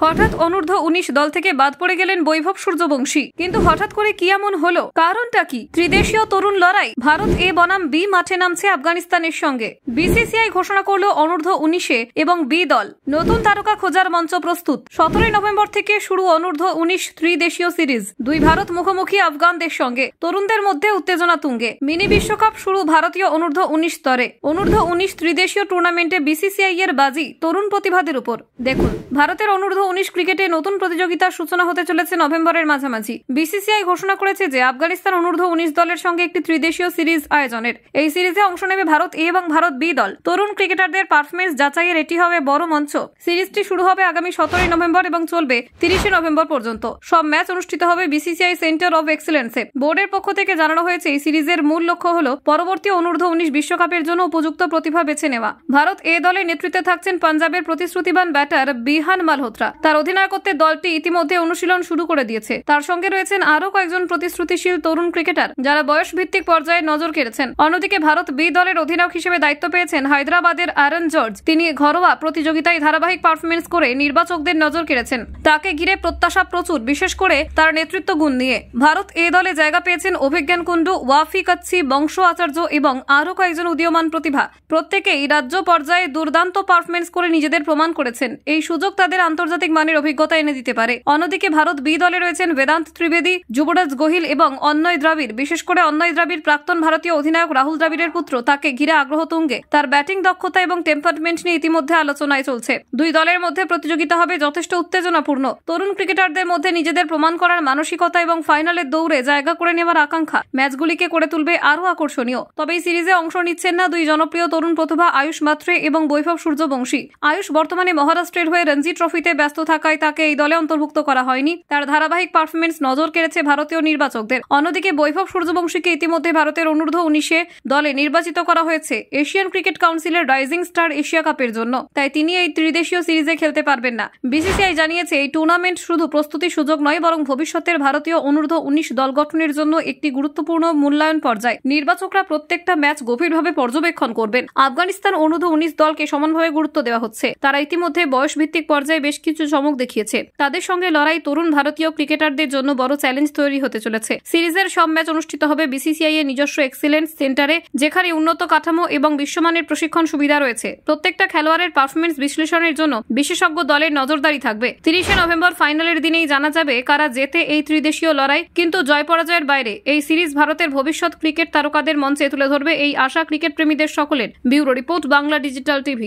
হঠাৎ অনূর্ধ্ব ১৯ দল থেকে বাদ পড়ে গেলেন বৈভব সূর্যবংশী। কিন্তু হঠাৎ করে কি এমন হলো, কারণটা কি? ত্রিদেশীয় তরুণ লড়াই, ভারত এ বনাম বি মাঠে নামছে আফগানিস্তানের সঙ্গে। বিসিসিআই ঘোষণা করলো অনূর্ধ্ব ১৯ এবং বি দল নতুন তারকা খোঁজার মঞ্চ প্রস্তুত। ১৭ নভেম্বর থেকে শুরু অনূর্ধ্ব ১৯ ত্রিদেশীয় সিরিজ। দুই ভারত মুখোমুখি আফগানদের সঙ্গে। তরুণদের মধ্যে উত্তেজনা তুঙ্গে। মিনি বিশ্বকাপ শুরু ভারতীয় অনূর্ধ্ব ১৯ স্তরে। অনূর্ধ্ব ১৯ ত্রিদেশীয় টুর্নামেন্টে বিসিসিআই এর বাজি তরুণ প্রতিভাদের উপর। দেখুন, ভারতের অনূর্ধ্ব ১৯ ক্রিকেটে নতুন প্রতিযোগিতার সূচনা হতে চলেছে নভেম্বরের মাঝামাঝি। বিসিসিআই ঘোষণা করেছে যে আফগানিস্তান অনূর্ধ্ব ১৯ দলের সঙ্গে একটি ত্রিদেশীয় সিরিজ আয়োজনের। এই সিরিজে অংশ নেবে ভারত এ এবং ভারত বি দল। তরুণ ক্রিকেটারদের পারফরমেন্স যাচাইয়ের এটি হবে বড় মঞ্চ। সিরিজটি শুরু হবে আগামী ১৭ নভেম্বর এবং চলবে ৩০ নভেম্বর পর্যন্ত। সব ম্যাচ অনুষ্ঠিত হবে বিসিসিআই সেন্টার অব এক্সেলেন্সে। বোর্ডের পক্ষ থেকে জানানো হয়েছে এই সিরিজের মূল লক্ষ্য হল পরবর্তী অনূর্ধ্ব ১৯ বিশ্বকাপের জন্য উপযুক্ত প্রতিভা বেছে নেওয়া। ভারত এ দলের নেতৃত্বে থাকছেন পাঞ্জাবের প্রতিশ্রুতিবান ব্যাটার বিহান মালহোত্রা। তার অধিনায়কত্বে দলটি ইতিমধ্যে অনুশীলন শুরু করে দিয়েছে। তার সঙ্গে রয়েছেন আরও কয়েকজন প্রতিশ্রুতিশীল তরুণ ক্রিকেটার যারা বয়স ভিত্তিক পর্যায়ে নজর কেড়েছেন। অন্যদিকে ভারত বি দলের অধিনায়ক হিসেবে দায়িত্ব পেয়েছেন হায়দ্রাবাদের আরন জর্জ। তিনি ঘরোয়া প্রতিযোগিতায় ধারাবাহিক পারফরমেন্স করে নির্বাচকদের নজর কেড়েছেন। তাকে ঘিরে প্রত্যাশা প্রচুর, বিশেষ করে তার নেতৃত্ব গুণ নিয়ে। ভারত এ দলে জায়গা পেয়েছেন অভিজ্ঞান কুন্ডু, ওয়াফি কাচ্ছি, বংশ আচার্য এবং আরও কয়েকজন উদীয়মান প্রতিভা। প্রত্যেকেই রাজ্য পর্যায়ে দুর্দান্ত পারফরমেন্স করে নিজেদের প্রমাণ করেছেন। এই সুযোগ তাদের আন্তর্জাতিক মানের অভিজ্ঞতা এনে দিতে পারে। অন্যদিকে ভারত বি দলে রয়েছেন বেদান্ত ত্রিবেদী, যুবরাজ গোহিল এবং অন্নয় দ্রাবিড়। বিশেষ করে অন্নয় দ্রাবিড় প্রাক্তন ভারতীয় অধিনায়ক রাহুল দ্রাবিড়ের পুত্র। তাকে ঘিরে আগ্রহ তুঙ্গে। তার ব্যাটিং দক্ষতা এবং টেম্পারমেন্ট নিয়ে ইতিমধ্যে আলোচনায় চলছে। দুই দলের মধ্যে প্রতিযোগিতা হবে যথেষ্ট উত্তেজনাপূর্ণ। তরুণ ক্রিকেটারদের মধ্যে নিজেদের প্রমাণ করার মানসিকতা এবং ফাইনালের দৌড়ে জায়গা করে নেওয়ার আকাঙ্ক্ষা ম্যাচগুলিকে করে তুলবে আরও আকর্ষণীয়। তবে এই সিরিজে অংশ নিচ্ছেন না দুই জনপ্রিয় তরুণ প্রতিভা আয়ুষ মাত্রে এবং বৈভব সূর্যবংশী। আয়ুষ বর্তমানে মহারাষ্ট্রের হয়ে রঞ্জি ট্রফিতে ব্যস্ত থাকায় তাকে এই দলে অন্তর্ভুক্ত করা হয়নি। তার ধারাবাহিক পারফরমেন্স নজর কেড়েছে ভারতীয় নির্বাচকদের। অন্যদিকে বৈভব সূর্যবংশীকে ইতিমধ্যে ভারতের অনূর্ধ্ব ১৯ দলে নির্বাচিত করা হয়েছে এশিয়ান ক্রিকেট কাউন্সিলের রাইজিং স্টার এশিয়া কাপের জন্য। তাই তিনি এই ত্রিদেশীয় সিরিজে খেলতে পারবেন না। বিসিসিআই জানিয়েছে এই টুর্নামেন্ট শুধু প্রস্তুতি সুযোগ নয়, বরং ভবিষ্যতের ভারতীয় অনূর্ধ্ব ১৯ দল গঠনের জন্য একটি গুরুত্বপূর্ণ মূল্যায়ন পর্যায়। নির্বাচকরা প্রত্যেকটা ম্যাচ গভীরভাবে পর্যবেক্ষণ করবেন। আফগানিস্তান অনূর্ধ্ব ১৯ দলকে সমানভাবে গুরুত্ব দেওয়া হচ্ছে। তারা ইতিমধ্যে বয়স ভিত্তিক পর্যায়ে বেশ কিছু চমক দেখিয়েছে। তাদের সঙ্গে লড়াই তরুণ ভারতীয় ক্রিকেটারদের জন্য বড় চ্যালেঞ্জ তৈরি হতে চলেছে। সিরিজের সব ম্যাচ অনুষ্ঠিত হবে বিসিসিআই এর নিজস্ব এক্সিলেন্স সেন্টারে, যেখানে উন্নত কাঠামো এবং বিশ্বমানের প্রশিক্ষণ সুবিধা রয়েছে। প্রত্যেকটা খেলোয়াড়ের পারফরমেন্স বিশ্লেষণের জন্য বিশেষজ্ঞ দলের নজরদারি থাকবে। ৩০ নভেম্বর ফাইনালের দিনেই জানা যাবে কারা জেতে এই ত্রিদেশীয় লড়াই। কিন্তু জয় পরাজয়ের বাইরে এই সিরিজ ভারতের ভবিষ্যৎ ক্রিকেট তারকাদের মঞ্চে তুলে ধরবে এই আশা ক্রিকেট প্রেমীদের সকলের। Bureau report, Bangla digital TV.